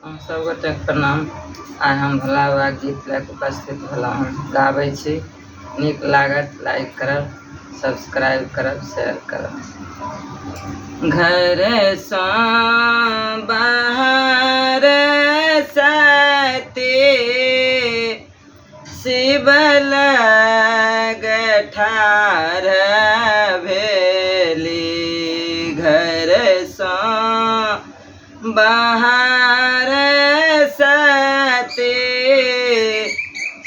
हम सब गोटे प्रणाम। आइ हम भोला बाबा गीत लैके उपस्थित भेलहुँ हँ। गाबै छी, नीक लागत लाइक करब, सब्सक्राइब करब, शेयर करब। घर सँ बाहर सती शिव लग ठाढ़ भेली। घर सँ बाहर सती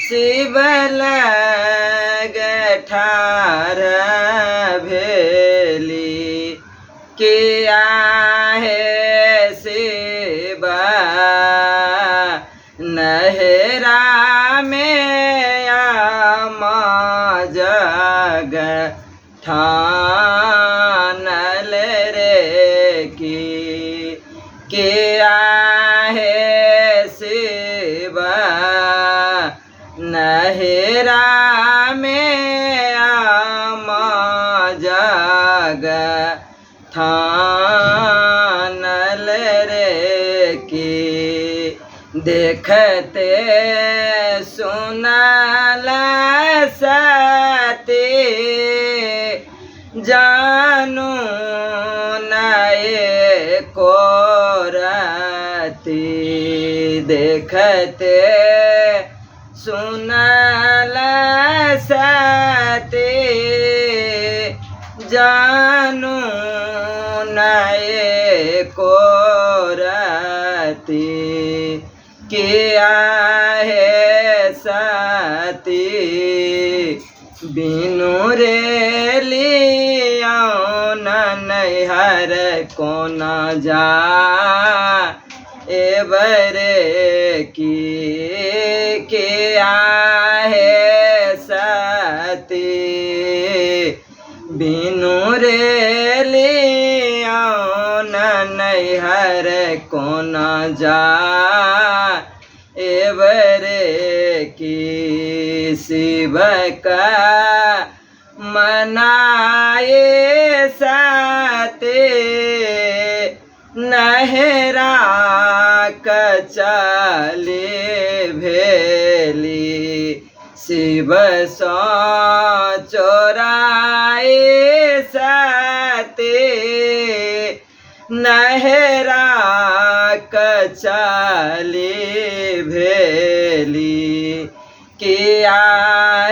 शिव लग ठाढ़ भेली। किया है शिव नहरा में आम जग ठानल रे की। किया है शिव नहरा में आम जग ठानल रे की। देखते सुनल सती जानू नए को रती। देखते सुनल सती जानू नए को रती। किया है सती बिनु रे लिया नैहर को न जा एवरे की। किया है सती बिनु रे लिया नैहर को न जा एवरे की। शिव का मनाए सती नहरा कचली भेली। शिव सो चोराए सती नहरा कचली भेली। किया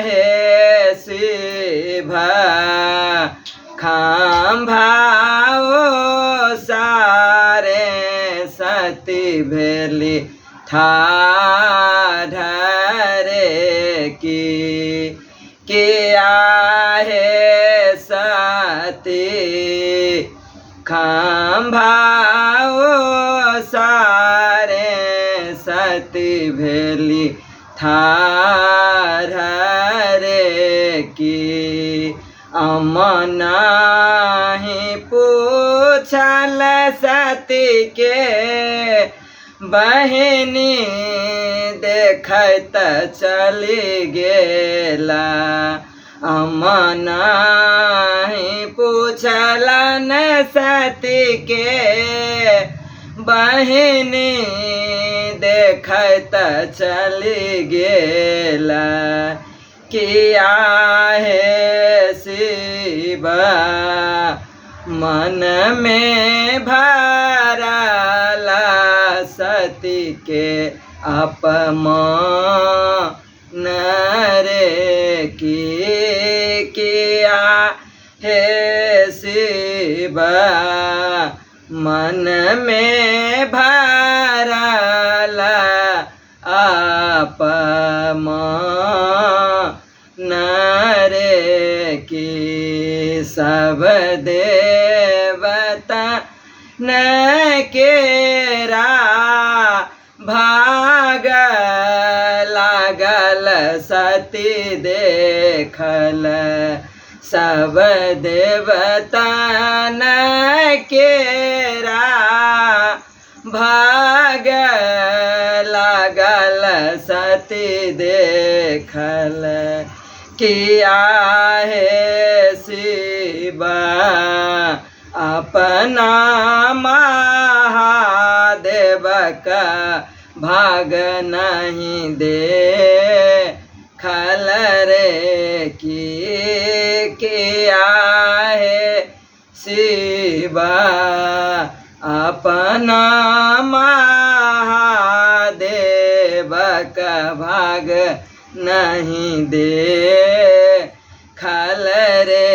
है शिव खंभाओ सारे सती भेली ठाढ़ रे की। किया है सती खंभाओ सारे सती भेली ठाढ़ रे की। अमन ही पूछल सती के बहिनी देखत चली गेला। अमन ही पूछलन सती के बहिनी देखत चली गेला। किया है शिव मन में भरल सती के अपमान रे की। किया है शिव मन में भरल अपमान रे की। सब देवता न केरा भाग लागल सती देखल। सब देवता न केरा भाग लागल सती देखल। किया है शिव अपना महादेव देवक भाग नहीं दे खल रे किया है शिव अपना महादेवक भाग नहीं दे खल रे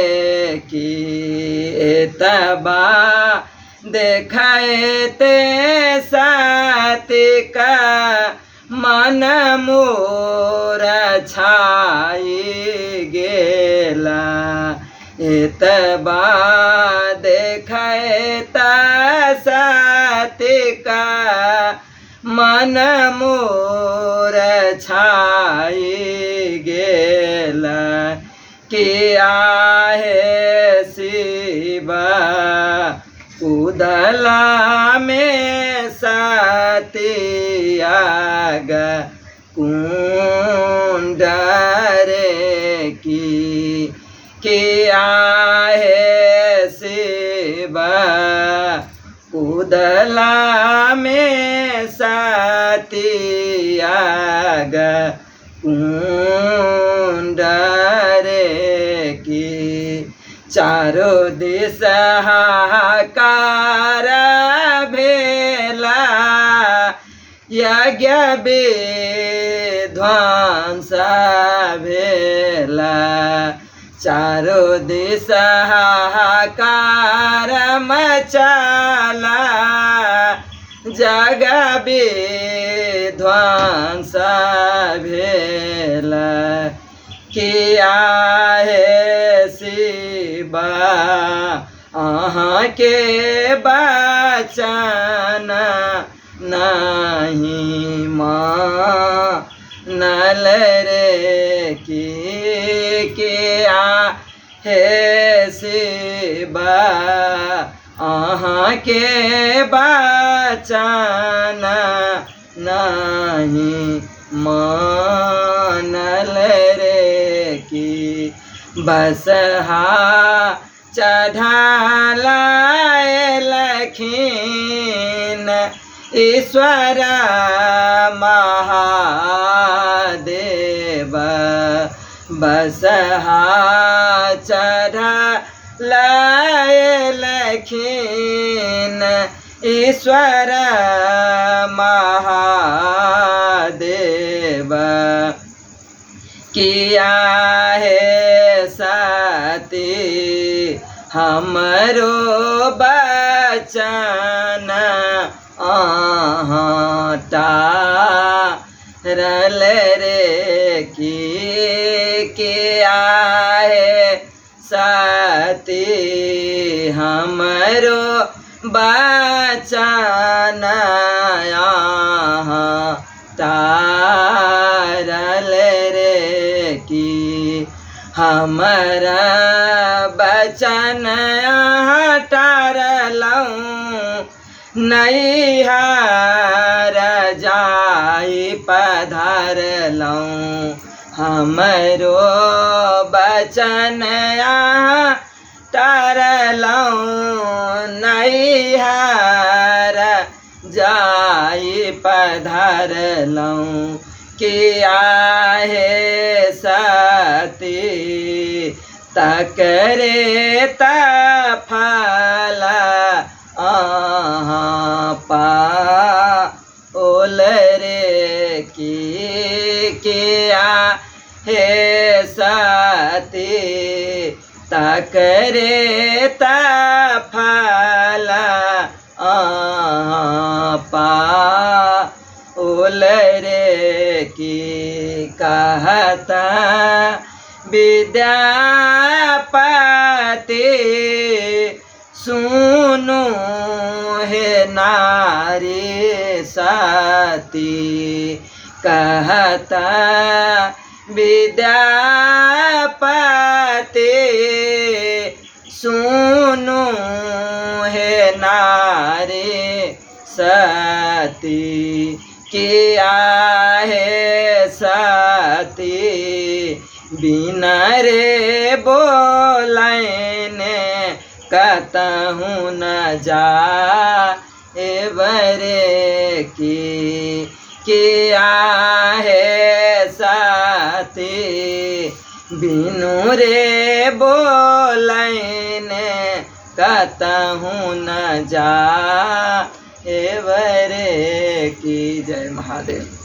की तबा देखे ते सती का मन मोर छाई गेला एतबा देखे त सती का मन मोर छाई गेला किया है शिव उदला में सतिया कुंड रे की किया है शिव उदला में सतिया कुंड रे की चारों दिस हाहाकार भेला यज्ञ विध्वंस भेला चारों दिस हाहाकार मचला जग विध्वंस भेला किया है शिव अहाँ के बचन नहीं मानल रे की किया है शिव अहाँ के बचन नहीं मानल रे की बस चढ़ाला लखीन ईश्वर महादेव बस चढ़ाला लखीन ईश्वर महादेव किया है सती हमरो बचन टारल रे की किया है सती हमरो बचन टारल रे की हमारा बचन टारलऊँ नैहर जाई पधारलऊँ हमरो बचन टारलऊँ नैहर जाई पधारलऊँ किया है सती तकरे तफल पाओल रे की किया है सती तकरे तफल पाओल रे की कहता विद्यापति सुनो हे नारी सती कहता विद्यापति सुनो हे नारी सती किया है सती बिना रे बोलने कतहु न जा एवरे की किया है साथी बिनु रे बोलैने कतहूँ न जा एवरे की। जय महादेव।